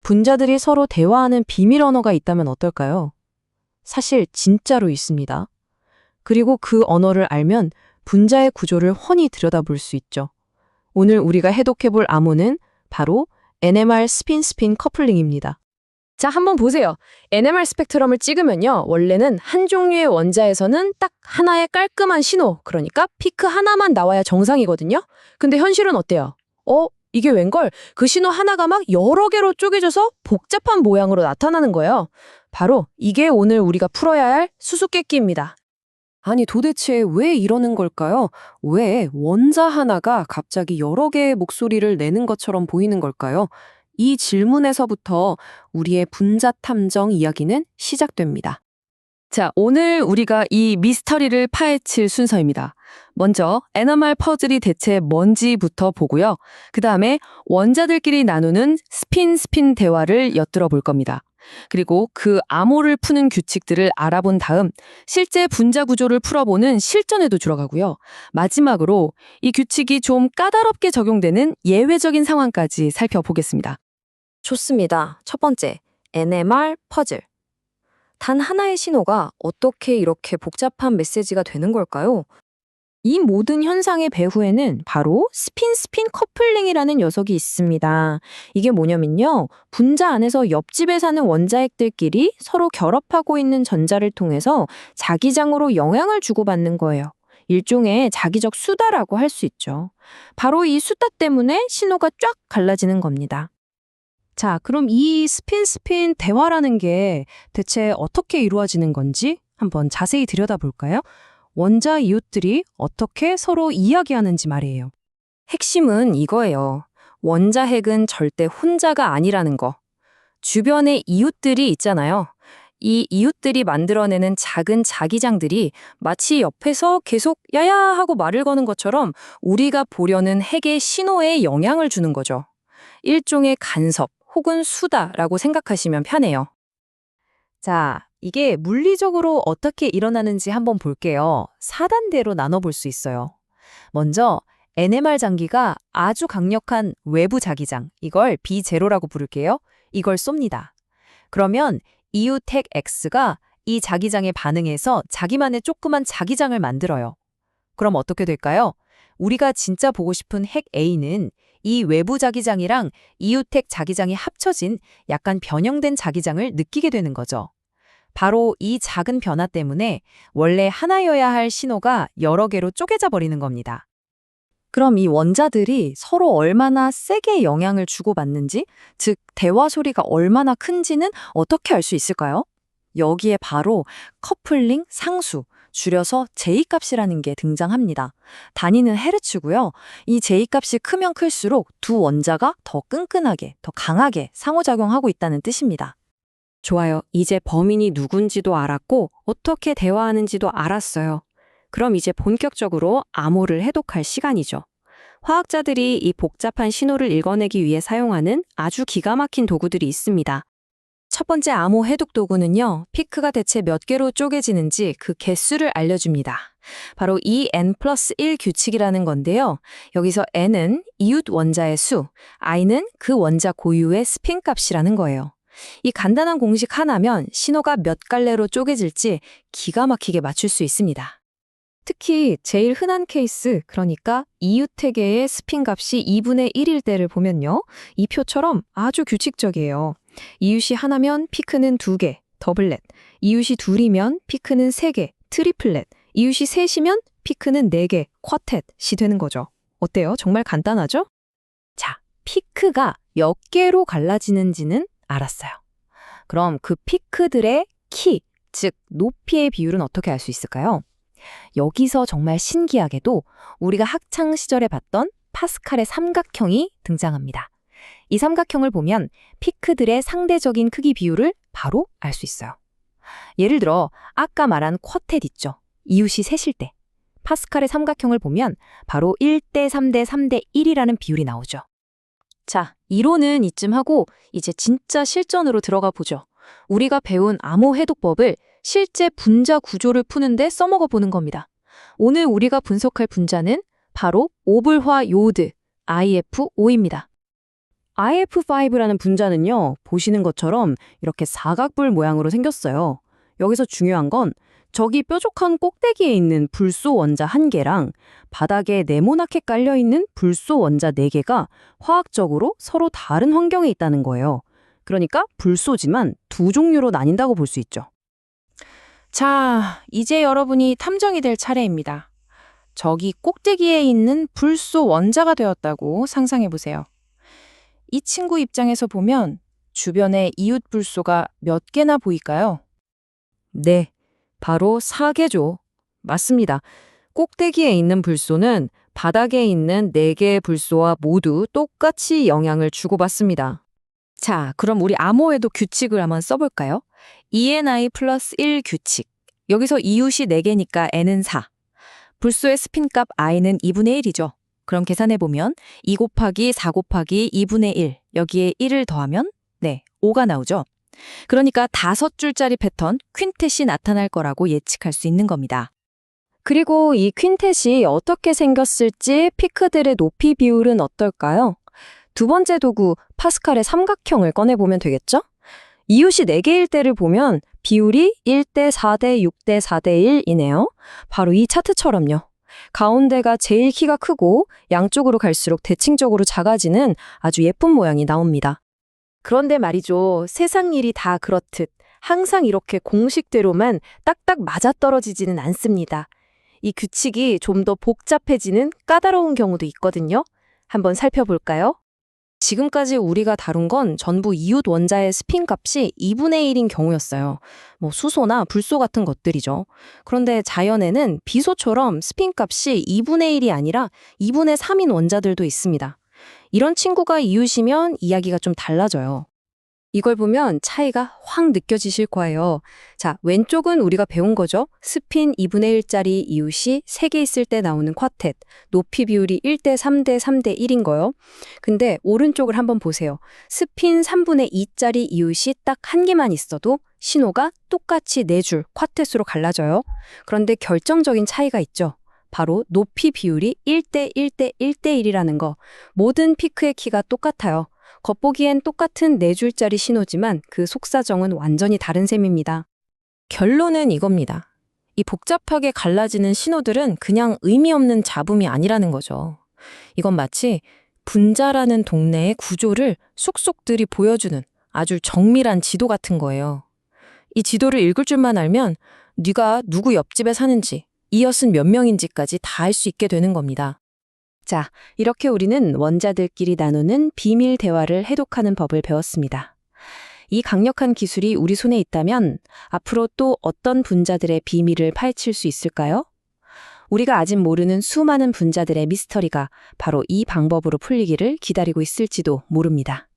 분자들이 서로 대화하는 비밀 언어가 있다면 어떨까요? 사실 진짜로 있습니다. 그리고 그 언어를 알면 분자의 구조를 훤히 들여다볼 수 있죠. 오늘 우리가 해독해볼 암호는 바로 NMR 스핀-스핀 커플링입니다. 자, 한번 보세요. NMR 스펙트럼을 찍으면요. 원래는 한 종류의 원자에서는 딱 하나의 깔끔한 신호, 그러니까 피크 하나만 나와야 정상이거든요. 근데 현실은 어때요? 이게 웬걸? 그 신호 하나가 막 여러 개로 쪼개져서 복잡한 모양으로 나타나는 거예요. 바로 이게 오늘 우리가 풀어야 할 수수께끼입니다. 아니 도대체 왜 이러는 걸까요? 왜 원자 하나가 갑자기 여러 개의 목소리를 내는 것처럼 보이는 걸까요? 이 질문에서부터 우리의 분자 탐정 이야기는 시작됩니다. 자, 오늘 우리가 이 미스터리를 파헤칠 순서입니다. 먼저 NMR 퍼즐이 대체 뭔지부터 보고요. 그 다음에 원자들끼리 나누는 스핀-스핀 대화를 엿들어 볼 겁니다. 그리고 그 암호를 푸는 규칙들을 알아본 다음 실제 분자 구조를 풀어보는 실전에도 들어가고요. 마지막으로 이 규칙이 좀 까다롭게 적용되는 예외적인 상황까지 살펴보겠습니다. 좋습니다. 첫 번째, NMR 퍼즐. 단 하나의 신호가 어떻게 이렇게 복잡한 메시지가 되는 걸까요? 이 모든 현상의 배후에는 바로 스핀-스핀 커플링이라는 녀석이 있습니다. 이게 뭐냐면요. 분자 안에서 옆집에 사는 원자핵들끼리 서로 결합하고 있는 전자를 통해서 자기장으로 영향을 주고받는 거예요. 일종의 자기적 수다라고 할 수 있죠. 바로 이 수다 때문에 신호가 쫙 갈라지는 겁니다. 자, 그럼 이 스핀-스핀 대화라는 게 대체 어떻게 이루어지는 건지 한번 자세히 들여다볼까요? 원자 이웃들이 어떻게 서로 이야기하는지 말이에요. 핵심은 이거예요. 원자핵은 절대 혼자가 아니라는 거. 주변에 이웃들이 있잖아요. 이 이웃들이 만들어내는 작은 자기장들이 마치 옆에서 계속 야야 하고 말을 거는 것처럼 우리가 보려는 핵의 신호에 영향을 주는 거죠. 일종의 간섭 혹은 수다라고 생각하시면 편해요. 자, 이게 물리적으로 어떻게 일어나는지 한번 볼게요. 4단계로 나눠볼 수 있어요. 먼저 NMR 장기가 아주 강력한 외부 자기장, 이걸 B0라고 부를게요. 이걸 쏩니다. 그러면 이웃 핵 X가 이 자기장에 반응해서 자기만의 조그만 자기장을 만들어요. 그럼 어떻게 될까요? 우리가 진짜 보고 싶은 핵 A는 이 외부 자기장이랑 이웃 핵 자기장이 합쳐진 약간 변형된 자기장을 느끼게 되는 거죠. 바로 이 작은 변화 때문에 원래 하나여야 할 신호가 여러 개로 쪼개져 버리는 겁니다. 그럼 이 원자들이 서로 얼마나 세게 영향을 주고받는지, 즉 대화 소리가 얼마나 큰지는 어떻게 알 수 있을까요? 여기에 바로 커플링 상수, 줄여서 J값이라는 게 등장합니다. 단위는 헤르츠고요. 이 J값이 크면 클수록 두 원자가 더 끈끈하게, 더 강하게 상호작용하고 있다는 뜻입니다. 좋아요. 이제 범인이 누군지도 알았고 어떻게 대화하는지도 알았어요. 그럼 이제 본격적으로 암호를 해독할 시간이죠. 화학자들이 이 복잡한 신호를 읽어내기 위해 사용하는 아주 기가 막힌 도구들이 있습니다. 첫 번째 암호 해독 도구는요, 피크가 대체 몇 개로 쪼개지는지 그 개수를 알려줍니다. 바로 이 N+1 규칙이라는 건데요. 여기서 N은 이웃 원자의 수, I는 그 원자 고유의 스핀 값이라는 거예요. 이 간단한 공식 하나면 신호가 몇 갈래로 쪼개질지 기가 막히게 맞출 수 있습니다. 특히 제일 흔한 케이스, 그러니까 이웃택의 스핀 값이 2분의 1일 때를 보면요. 이 표처럼 아주 규칙적이에요. 이웃이 하나면 피크는 2개, 더블렛. 이웃이 둘이면 피크는 3개, 트리플렛. 이웃이 셋이면 피크는 4개, 쿼텟이 되는 거죠. 어때요? 정말 간단하죠? 자, 피크가 몇 개로 갈라지는지는 알았어요. 그럼 그 피크들의 키, 즉 높이의 비율은 어떻게 알 수 있을까요? 여기서 정말 신기하게도 우리가 학창 시절에 봤던 파스칼의 삼각형이 등장합니다. 이 삼각형을 보면 피크들의 상대적인 크기 비율을 바로 알 수 있어요. 예를 들어 아까 말한 쿼텟 있죠. 이웃이 셋일 때. 파스칼의 삼각형을 보면 바로 1대 3대 3대 1이라는 비율이 나오죠. 자, 이론은 이쯤 하고 이제 진짜 실전으로 들어가 보죠. 우리가 배운 암호 해독법을 실제 분자 구조를 푸는데 써먹어 보는 겁니다. 오늘 우리가 분석할 분자는 바로 오불화 요오드, IF5입니다. IF5라는 분자는요, 보시는 것처럼 이렇게 사각불 모양으로 생겼어요. 여기서 중요한 건 저기 뾰족한 꼭대기에 있는 불소 원자 1개랑 바닥에 네모나게 깔려있는 불소 원자 4개가 화학적으로 서로 다른 환경에 있다는 거예요. 그러니까 불소지만 두 종류로 나뉜다고 볼 수 있죠. 자, 이제 여러분이 탐정이 될 차례입니다. 저기 꼭대기에 있는 불소 원자가 되었다고 상상해 보세요. 이 친구 입장에서 보면 주변에 이웃 불소가 몇 개나 보일까요? 네, 바로 4개죠. 맞습니다. 꼭대기에 있는 불소는 바닥에 있는 4개의 불소와 모두 똑같이 영향을 주고받습니다. 자, 그럼 우리 암호에도 규칙을 한번 써볼까요? ENI 플러스 1 규칙. 여기서 이웃이 4개니까 N은 4. 불소의 스핀값 I는 2분의 1이죠. 그럼 계산해보면 2 곱하기 4 곱하기 2분의 1, 여기에 1을 더하면 5가 나오죠. 그러니까 5줄짜리 패턴, 퀸텟이 나타날 거라고 예측할 수 있는 겁니다. 그리고 이 퀸텟이 어떻게 생겼을지 피크들의 높이 비율은 어떨까요? 두 번째 도구, 파스칼의 삼각형을 꺼내보면 되겠죠? 이웃이 4개일 때를 보면 비율이 1대 4대 6대 4대 1이네요. 바로 이 차트처럼요. 가운데가 제일 키가 크고 양쪽으로 갈수록 대칭적으로 작아지는 아주 예쁜 모양이 나옵니다. 그런데 말이죠. 세상 일이 다 그렇듯 항상 이렇게 공식대로만 딱딱 맞아떨어지지는 않습니다. 이 규칙이 좀 더 복잡해지는 까다로운 경우도 있거든요. 한번 살펴볼까요? 지금까지 우리가 다룬 건 전부 이웃 원자의 스핀 값이 2분의 1인 경우였어요. 수소나 불소 같은 것들이죠. 그런데 자연에는 비소처럼 스핀 값이 2분의 1이 아니라 2분의 3인 원자들도 있습니다. 이런 친구가 이웃이면 이야기가 좀 달라져요. 이걸 보면 차이가 확 느껴지실 거예요. 자, 왼쪽은 우리가 배운 거죠. 스핀 2분의 1짜리 이웃이 3개 있을 때 나오는 쿼텟, 높이 비율이 1대 3대 3대 1인 거요. 근데 오른쪽을 한번 보세요. 스핀 3분의 2짜리 이웃이 딱 1개만 있어도 신호가 똑같이 4줄 쿼텟으로 갈라져요. 그런데 결정적인 차이가 있죠. 바로 높이 비율이 1대 1대 1대 1이라는 거. 모든 피크의 키가 똑같아요. 겉보기엔 똑같은 4줄짜리 신호지만 그 속사정은 완전히 다른 셈입니다. 결론은 이겁니다. 이 복잡하게 갈라지는 신호들은 그냥 의미 없는 잡음이 아니라는 거죠. 이건 마치 분자라는 동네의 구조를 쏙쏙들이 보여주는 아주 정밀한 지도 같은 거예요. 이 지도를 읽을 줄만 알면 네가 누구 옆집에 사는지, 이웃은 몇 명인지까지 다 알 수 있게 되는 겁니다. 자, 이렇게 우리는 원자들끼리 나누는 비밀 대화를 해독하는 법을 배웠습니다. 이 강력한 기술이 우리 손에 있다면 앞으로 또 어떤 분자들의 비밀을 파헤칠 수 있을까요? 우리가 아직 모르는 수많은 분자들의 미스터리가 바로 이 방법으로 풀리기를 기다리고 있을지도 모릅니다.